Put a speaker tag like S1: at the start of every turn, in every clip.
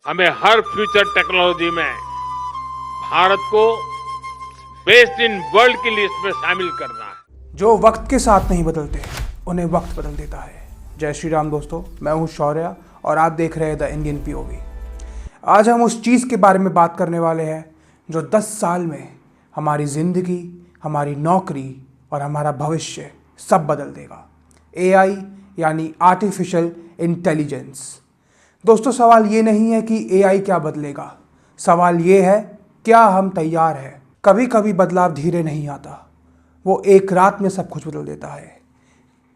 S1: हमें हर future technology में भारत को बेस्ट इन वर्ल्ड की लिस्ट में शामिल करना है।
S2: जो वक्त के साथ नहीं बदलते उन्हें वक्त बदल देता है। जय श्री राम दोस्तों, मैं हूं शौर्य और आप देख रहे हैं द इंडियन पीओवी। आज हम उस चीज़ के बारे में बात करने वाले हैं जो 10 साल में हमारी ज़िंदगी, हमारी नौकरी और हमारा भविष्य सब बदल देगा। एआई यानी आर्टिफिशियल इंटेलिजेंस। दोस्तों, सवाल ये नहीं है कि एआई क्या बदलेगा, सवाल ये है क्या हम तैयार हैं। कभी कभी बदलाव धीरे नहीं आता, वो एक रात में सब कुछ बदल देता है।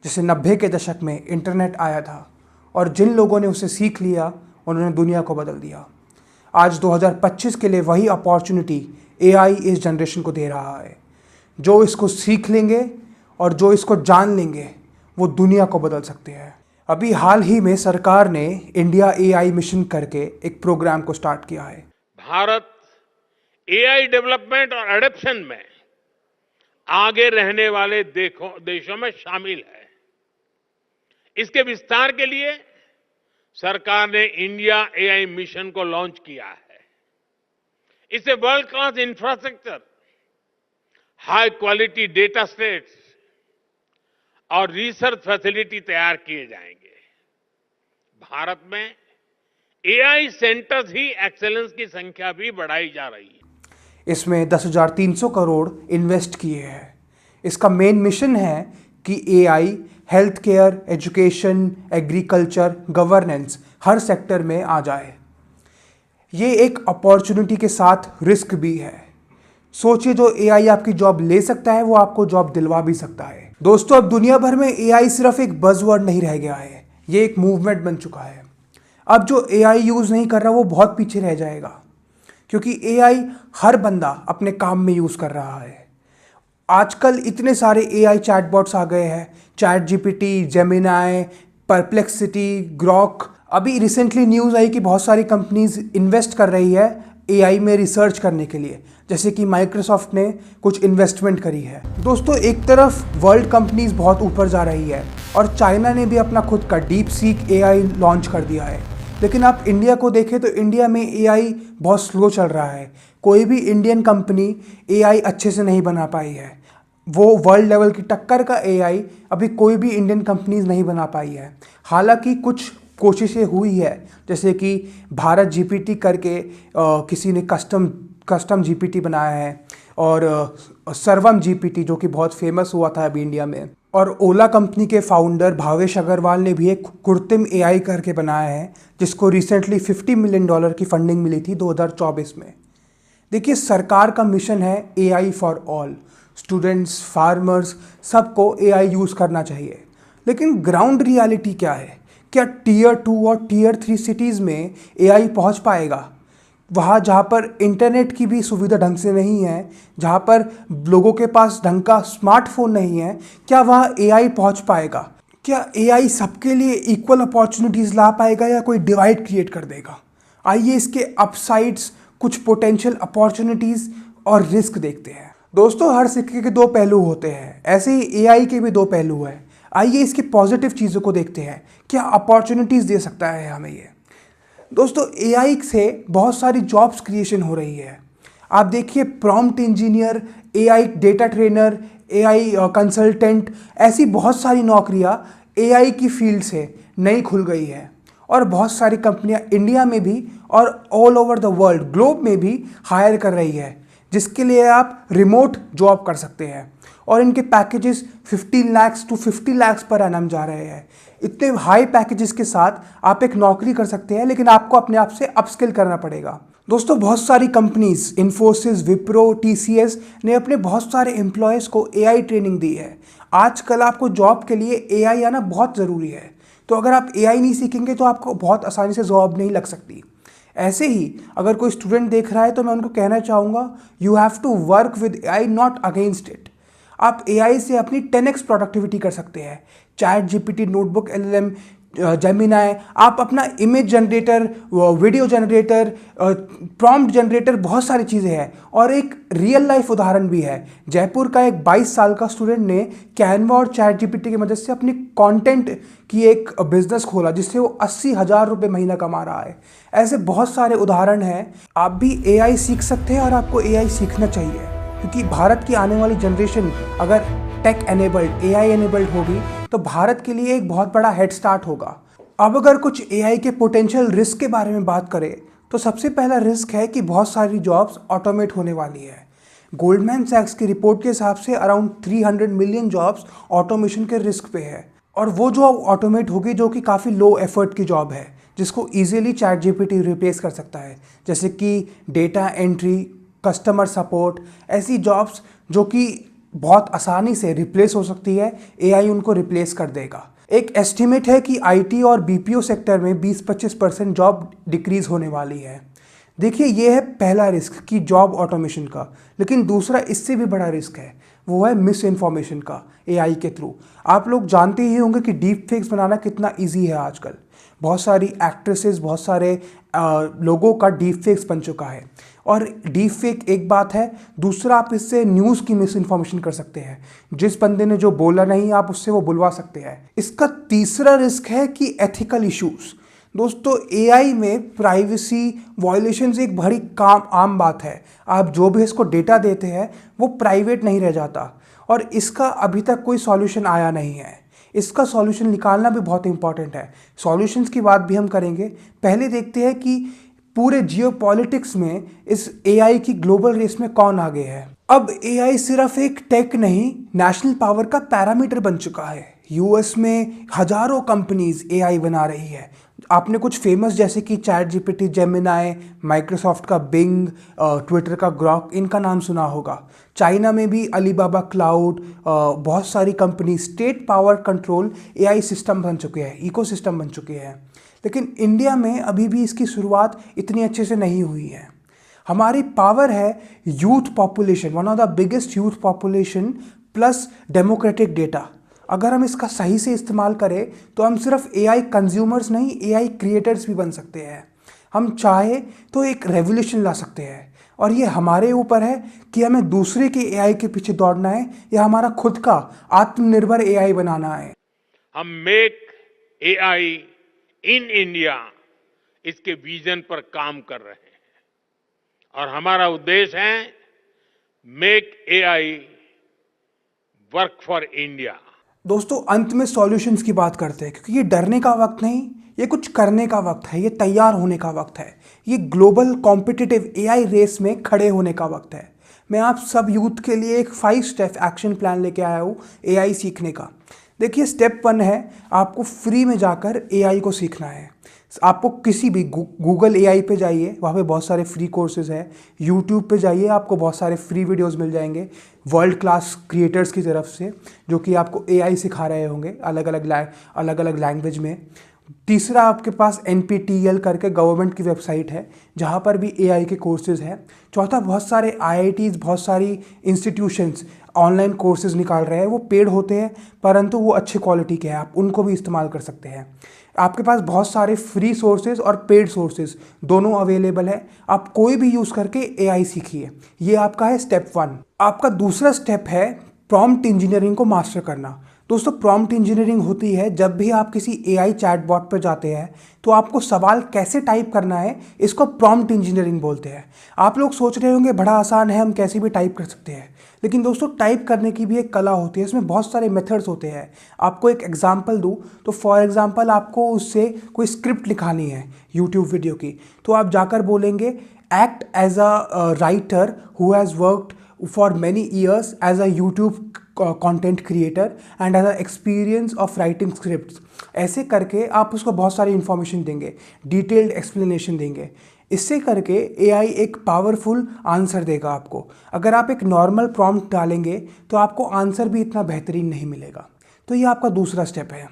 S2: जैसे 90 के दशक में इंटरनेट आया था और जिन लोगों ने उसे सीख लिया उन्होंने दुनिया को बदल दिया। आज 2025 के लिए वही अपॉर्चुनिटी एआई इस जनरेशन को दे रहा है। जो इसको सीख लेंगे और जो इसको जान लेंगे वो दुनिया को बदल सकते हैं। अभी हाल ही में सरकार ने इंडिया एआई मिशन करके एक प्रोग्राम को स्टार्ट किया है।
S1: भारत एआई डेवलपमेंट और एडॉप्शन में आगे रहने वाले देशों में शामिल है। इसके विस्तार के लिए सरकार ने इंडिया एआई मिशन को लॉन्च किया है। इससे world class infrastructure, high quality data sets और रिसर्च फैसिलिटी तैयार किए जाएंगे। भारत में एआई सेंटर्स ही एक्सेलेंस की संख्या भी बढ़ाई जा रही है।
S2: इसमें 10,300 करोड़ इन्वेस्ट किए हैं। इसका मेन मिशन है कि AI health care, education, agriculture, governance हर सेक्टर में आ जाए। ये एक अपॉर्चुनिटी के साथ रिस्क भी है। सोचिए, जो एआई आपकी जॉब ले सकता है वो आपको जॉब दिलवा भी सकता है। दोस्तों, अब दुनिया भर में एआई सिर्फ एक बज़वर्ड नहीं रह गया है, ये एक मूवमेंट बन चुका है। अब जो एआई यूज़ नहीं कर रहा वो बहुत पीछे रह जाएगा, क्योंकि एआई हर बंदा अपने काम में यूज़ कर रहा है। आजकल इतने सारे एआई चैटबॉट्स आ गए हैं, chat GPT, Gemini, perplexity, Grok. अभी रिसेंटली न्यूज़ आई कि बहुत सारी कंपनीज इन्वेस्ट कर रही है एआई में रिसर्च करने के लिए, जैसे कि माइक्रोसॉफ्ट ने कुछ इन्वेस्टमेंट करी है। दोस्तों, एक तरफ वर्ल्ड कंपनीज बहुत ऊपर जा रही है और चाइना ने भी अपना खुद का डीप सीक एआई लॉन्च कर दिया है। लेकिन आप इंडिया को देखें तो इंडिया में एआई बहुत स्लो चल रहा है। कोई भी इंडियन कंपनी एआई अच्छे से नहीं बना पाई है। वो वर्ल्ड लेवल की टक्कर का एआई अभी कोई भी इंडियन कंपनीज नहीं बना पाई है। हालांकि कुछ कोशिशें हुई है, जैसे कि भारत जीपीटी करके किसी ने कस्टम जीपीटी बनाया है, और सर्वम जीपीटी जो कि बहुत फेमस हुआ था अभी इंडिया में। और ओला कंपनी के फाउंडर भावेश अग्रवाल ने भी एक कृत्रिम एआई करके बनाया है, जिसको रिसेंटली $50 मिलियन की फंडिंग मिली थी 2024 में। देखिए, सरकार का मिशन है AI for all. Students, farmers, सबको एआई यूज़ करना चाहिए। लेकिन ग्राउंड रियलिटी क्या है? क्या टीयर 2 और टीयर 3 सिटीज़ में एआई पहुंच पाएगा? वहाँ जहाँ पर इंटरनेट की भी सुविधा ढंग से नहीं है, जहाँ पर लोगों के पास ढंग का स्मार्टफोन नहीं है, क्या वहाँ एआई पहुँच पाएगा? क्या एआई सबके लिए इक्वल अपॉर्चुनिटीज़ ला पाएगा या कोई डिवाइड क्रिएट कर देगा? आइए इसके अपसाइड्स, कुछ पोटेंशियल अपॉर्चुनिटीज़ और रिस्क देखते हैं। दोस्तों, हर सिक्के के दो पहलू होते हैं, ऐसे ही एआई के भी दो पहलू हैं। आइए इसकी पॉजिटिव चीज़ों को देखते हैं, क्या अपॉर्चुनिटीज़ दे सकता है हमें ये। दोस्तों, एआई से बहुत सारी जॉब्स क्रिएशन हो रही है। आप देखिए, prompt engineer, AI data trainer, AI consultant, ऐसी बहुत सारी नौकरियां एआई की फील्ड से नई खुल गई है। और बहुत सारी कंपनियां इंडिया में भी और all over the world, globe में भी हायर कर रही है, जिसके लिए आप रिमोट जॉब कर सकते हैं। और इनके packages 15 lakh to 50 lakh per annum जा रहे हैं। इतने हाई पैकेजेस के साथ आप एक नौकरी कर सकते हैं, लेकिन आपको अपने आप से अपस्किल करना पड़ेगा। दोस्तों, बहुत सारी कंपनीज, इन्फोसिस, विप्रो, टीसीएस ने अपने बहुत सारे एम्प्लॉयज़ को एआई ट्रेनिंग दी है। आजकल आपको जॉब के लिए एआई आना बहुत ज़रूरी है। तो अगर आप एआई नहीं सीखेंगे तो आपको बहुत आसानी से जॉब नहीं लग सकती। ऐसे ही अगर कोई स्टूडेंट देख रहा है तो मैं उनको कहना चाहूँगा, you have to work with AI, not against it. आप एआई से अपनी 10x प्रोडक्टिविटी कर सकते हैं। ChatGPT, notebook LLM Gemini, आप अपना image generator, video generator, prompt generator, बहुत सारी चीज़ें हैं। और एक रियल लाइफ उदाहरण भी है। जयपुर का एक 22 साल का स्टूडेंट ने कैनवा और चैट जीपीटी की मदद से अपनी कंटेंट की एक बिजनेस खोला जिससे वो 80,000 रुपये महीना कमा रहा है। ऐसे बहुत सारे उदाहरण हैं। आप भी एआई सीख सकते हैं और आपको एआई सीखना चाहिए, क्योंकि भारत की आने वाली जनरेशन अगर टेक एनेबल्ड, एआई एनेबल्ड होगी तो भारत के लिए एक बहुत बड़ा हेड स्टार्ट होगा। अब अगर कुछ एआई के पोटेंशियल रिस्क के बारे में बात करें तो सबसे पहला रिस्क है कि बहुत सारी जॉब्स ऑटोमेट होने वाली है। गोल्डमैन सैक्स की रिपोर्ट के हिसाब से अराउंड 300 मिलियन जॉब्स ऑटोमेशन के रिस्क पे है। और वो जॉब ऑटोमेट होगी जो कि काफ़ी लो एफर्ट की जॉब है, जिसको ईजिली चैट जीपीटी रिप्लेस कर सकता है, जैसे कि डेटा एंट्री, कस्टमर सपोर्ट। ऐसी जॉब्स जो कि बहुत आसानी से रिप्लेस हो सकती है, एआई उनको रिप्लेस कर देगा। एक एस्टिमेट है कि आईटी और बीपीओ सेक्टर में 20-25% जॉब डिक्रीज होने वाली है। देखिए, ये है पहला रिस्क कि जॉब ऑटोमेशन का। लेकिन दूसरा इससे भी बड़ा रिस्क है, वो है मिस इन्फॉर्मेशन का एआई के थ्रू। आप लोग जानते ही होंगे कि डीप फेक्स बनाना कितना ईजी है आजकल। बहुत सारी एक्ट्रेसेस, बहुत सारे लोगों का डीप फेक्स बन चुका है। और डीप फेक एक बात है, दूसरा आप इससे न्यूज़ की मिस इन्फॉर्मेशन कर सकते हैं। जिस बंदे ने जो बोला नहीं, आप उससे वो बुलवा सकते हैं। इसका तीसरा रिस्क है कि एथिकल इश्यूज। दोस्तों, एआई में प्राइवेसी वायलेशंस एक बड़ी आम बात है। आप जो भी इसको डेटा देते हैं वो प्राइवेट नहीं रह जाता, और इसका अभी तक कोई सॉल्यूशन आया नहीं है। इसका सॉल्यूशन निकालना भी बहुत इंपॉर्टेंट है। सॉल्यूशंस की बात भी हम करेंगे। पहले देखते हैं कि पूरे जियोपॉलिटिक्स में इस एआई की ग्लोबल रेस में कौन आगे है। अब एआई सिर्फ एक टेक नहीं, नेशनल पावर का पैरामीटर बन चुका है। यूएस में हजारों कंपनीज एआई बना रही है। आपने कुछ फेमस जैसे कि चैट जीपीटी, जेमिनाई, माइक्रोसॉफ्ट का बिंग, ट्विटर का ग्रॉक, इनका नाम सुना होगा। चाइना में भी अलीबाबा क्लाउड, बहुत सारी company state power control AI system बन चुके हैं, इकोसिस्टम बन चुके हैं। लेकिन इंडिया में अभी भी इसकी शुरुआत इतनी अच्छे से नहीं हुई है। हमारी पावर है youth population, one of the biggest youth population, plus democratic data. अगर हम इसका सही से इस्तेमाल करें तो हम सिर्फ एआई कंज्यूमर्स नहीं, एआई क्रिएटर्स भी बन सकते हैं। हम चाहे तो एक रेवोल्यूशन ला सकते हैं, और ये हमारे ऊपर है कि हमें दूसरे के एआई के पीछे दौड़ना है या हमारा खुद का आत्मनिर्भर एआई बनाना है।
S1: हम मेक एआई इन इंडिया, इसके विजन पर काम कर रहे हैं, और हमारा उद्देश्य है make AI work for India.
S2: दोस्तों, अंत में सॉल्यूशंस की बात करते हैं, क्योंकि ये डरने का वक्त नहीं, ये कुछ करने का वक्त है, ये तैयार होने का वक्त है, ये ग्लोबल कॉम्पिटिटिव एआई रेस में खड़े होने का वक्त है। मैं आप सब यूथ के लिए एक 5 स्टेप एक्शन प्लान लेके आया हूँ एआई सीखने का। देखिए, स्टेप 1 है आपको फ्री में जाकर एआई को सीखना है। आपको किसी भी गूगल एआई पे जाइए, वहाँ पे बहुत सारे फ्री कोर्सेज हैं। यूट्यूब पे जाइए, आपको बहुत सारे फ्री वीडियोस मिल जाएंगे वर्ल्ड क्लास क्रिएटर्स की तरफ से, जो कि आपको एआई सिखा रहे होंगे अलग अलग लैंग्वेज में। तीसरा, आपके पास NPTEL करके गवर्नमेंट की वेबसाइट है, जहाँ पर भी एआई के कोर्सेज हैं। चौथा, बहुत सारे IITs, बहुत सारी इंस्टीट्यूशंस ऑनलाइन कोर्सेज निकाल रहे हैं। वो पेड होते हैं, परंतु वो अच्छे क्वालिटी के हैं, आप उनको भी इस्तेमाल कर सकते हैं। आपके पास बहुत सारे फ्री सोर्सेज और पेड सोर्सेज दोनों अवेलेबल है। आप कोई भी यूज़ करके एआई सीखिए। ये आपका है स्टेप 1। आपका दूसरा स्टेप है प्रॉम्प्ट इंजीनियरिंग को मास्टर करना। दोस्तों, प्रॉम्प्ट इंजीनियरिंग होती है जब भी आप किसी एआई चैटबॉट पर जाते हैं तो आपको सवाल कैसे टाइप करना है, इसको प्रॉम्प्ट इंजीनियरिंग बोलते हैं। आप लोग सोच रहे होंगे बड़ा आसान है, हम कैसे भी टाइप कर सकते हैं। लेकिन दोस्तों, टाइप करने की भी एक कला होती है, इसमें बहुत सारे मेथड्स होते हैं। आपको एक एग्जांपल दूं तो फॉर एग्जांपल आपको उससे कोई स्क्रिप्ट लिखानी है यूट्यूब वीडियो की, तो आप जाकर बोलेंगे act as a writer who has worked for many years as a YouTube content creator and has an experience of writing scripts। ऐसे करके आप उसको बहुत सारी इन्फॉर्मेशन देंगे, डिटेल्ड एक्सप्लेनेशन देंगे। इससे करके एआई एक पावरफुल आंसर देगा आपको। अगर आप एक नॉर्मल प्रॉम्प्ट डालेंगे तो आपको आंसर भी इतना बेहतरीन नहीं मिलेगा। तो ये आपका दूसरा स्टेप है।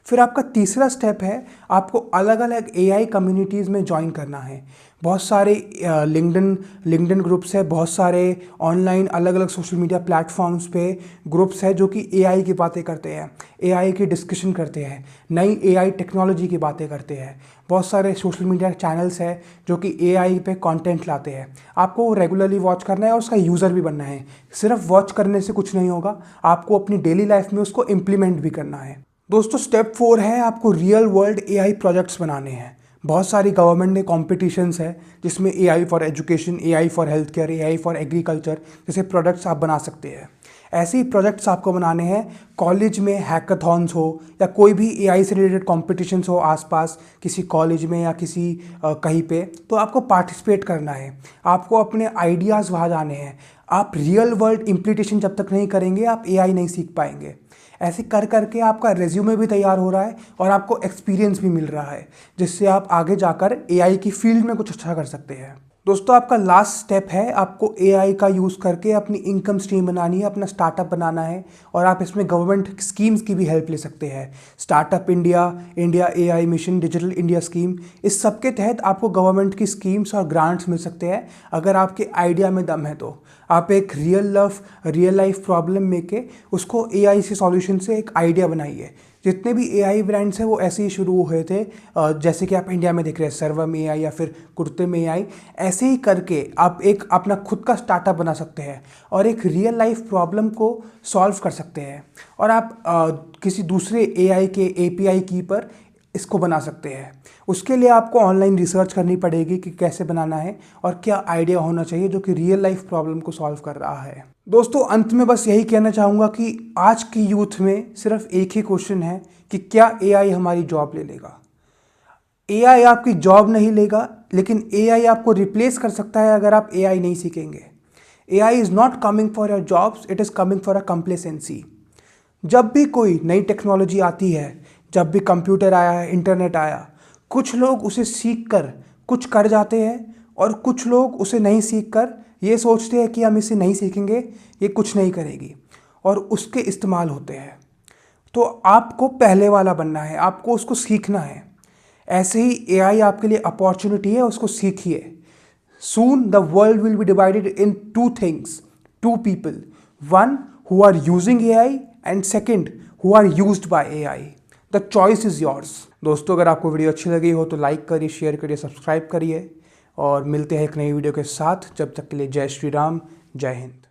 S2: फिर आपका तीसरा स्टेप है, आपको अलग अलग एआई कम्युनिटीज़ में ज्वाइन करना है। बहुत सारे लिंक्डइन ग्रुप्स है, बहुत सारे ऑनलाइन अलग अलग सोशल मीडिया प्लेटफॉर्म्स पे ग्रुप्स है जो कि एआई की बातें करते हैं, एआई की डिस्कशन करते हैं, नई एआई टेक्नोलॉजी की बातें करते हैं। बहुत सारे सोशल मीडिया चैनल्स है जो कि एआई पे कंटेंट लाते हैं। आपको रेगुलरली वॉच करना है और उसका यूज़र भी बनना है। सिर्फ वॉच करने से कुछ नहीं होगा, आपको अपनी डेली लाइफ में उसको इम्प्लीमेंट भी करना है। दोस्तों स्टेप 4 है, आपको रियल वर्ल्ड एआई प्रोजेक्ट्स बनाने हैं। बहुत सारी गवर्नमेंट ने कॉम्पिटिशन्स है जिसमें AI for education, AI for health care, AI for agriculture जैसे प्रोजेक्ट्स आप बना सकते हैं। ऐसे ही प्रोजेक्ट्स आपको बनाने हैं। कॉलेज में हैकाथॉन्स हो या कोई भी एआई से रिलेटेड कॉम्पिटिशन्स हो आसपास किसी कॉलेज में या किसी कहीं पे, तो आपको पार्टिसिपेट करना है। आपको अपने आइडियाज़ वहाँ जाने हैं। आप रियल वर्ल्ड इम्प्लीमेंटेशन जब तक नहीं करेंगे आप एआई नहीं सीख पाएंगे। ऐसे कर करके आपका रेज्यूमे भी तैयार हो रहा है और आपको एक्सपीरियंस भी मिल रहा है, जिससे आप आगे जाकर एआई की फील्ड में कुछ अच्छा कर सकते हैं। दोस्तों आपका लास्ट स्टेप है, आपको एआई का यूज़ करके अपनी इनकम स्ट्रीम बनानी है, अपना स्टार्टअप बनाना है और आप इसमें गवर्नमेंट स्कीम्स की भी हेल्प ले सकते हैं। Startup India, India AI mission, digital India scheme, इस सब के तहत आपको गवर्नमेंट की स्कीम्स और ग्रांट्स मिल सकते हैं अगर आपके आइडिया में दम है तो। आप एक रियल लाइफ प्रॉब्लम में के उसको एआई से सॉल्यूशन से एक आइडिया बनाइए। जितने भी एआई ब्रांड्स हैं वो ऐसे ही शुरू हुए थे, जैसे कि आप इंडिया में देख रहे हैं सर्वम एआई या फिर कुर्ते एआई। ऐसे ही करके आप एक अपना खुद का स्टार्टअप बना सकते हैं और एक रियल लाइफ प्रॉब्लम को सॉल्व कर सकते हैं और आप किसी दूसरे एआई के एपीआई की पर इसको बना सकते हैं। उसके लिए आपको ऑनलाइन रिसर्च करनी पड़ेगी कि कैसे बनाना है और क्या आइडिया होना चाहिए जो कि रियल लाइफ प्रॉब्लम को सॉल्व कर रहा है। दोस्तों अंत में बस यही कहना चाहूँगा कि आज की यूथ में सिर्फ एक ही क्वेश्चन है कि क्या एआई हमारी जॉब ले लेगा। एआई आपकी जॉब नहीं लेगा, लेकिन एआई आपको रिप्लेस कर सकता है अगर आप एआई नहीं सीखेंगे। AI is not coming for your jobs, it is coming for a complacency. जब भी कोई नई टेक्नोलॉजी आती है, जब भी कंप्यूटर आया है, इंटरनेट आया, कुछ लोग उसे सीख कर कुछ कर जाते हैं और कुछ लोग उसे नहीं सीख कर ये सोचते हैं कि हम इसे नहीं सीखेंगे, ये कुछ नहीं करेगी और उसके इस्तेमाल होते हैं। तो आपको पहले वाला बनना है, आपको उसको सीखना है। ऐसे ही एआई आपके लिए अपॉर्चुनिटी है, उसको सीखिए। Soon the world will be divided in two things, two people, one who are using AI and second who are used by AI. The choice is yours. दोस्तों अगर आपको वीडियो अच्छी लगी हो तो लाइक करिए, शेयर करिए, सब्सक्राइब करिए और मिलते हैं एक नई वीडियो के साथ। जब तक के लिए जय श्री राम, जय हिंद।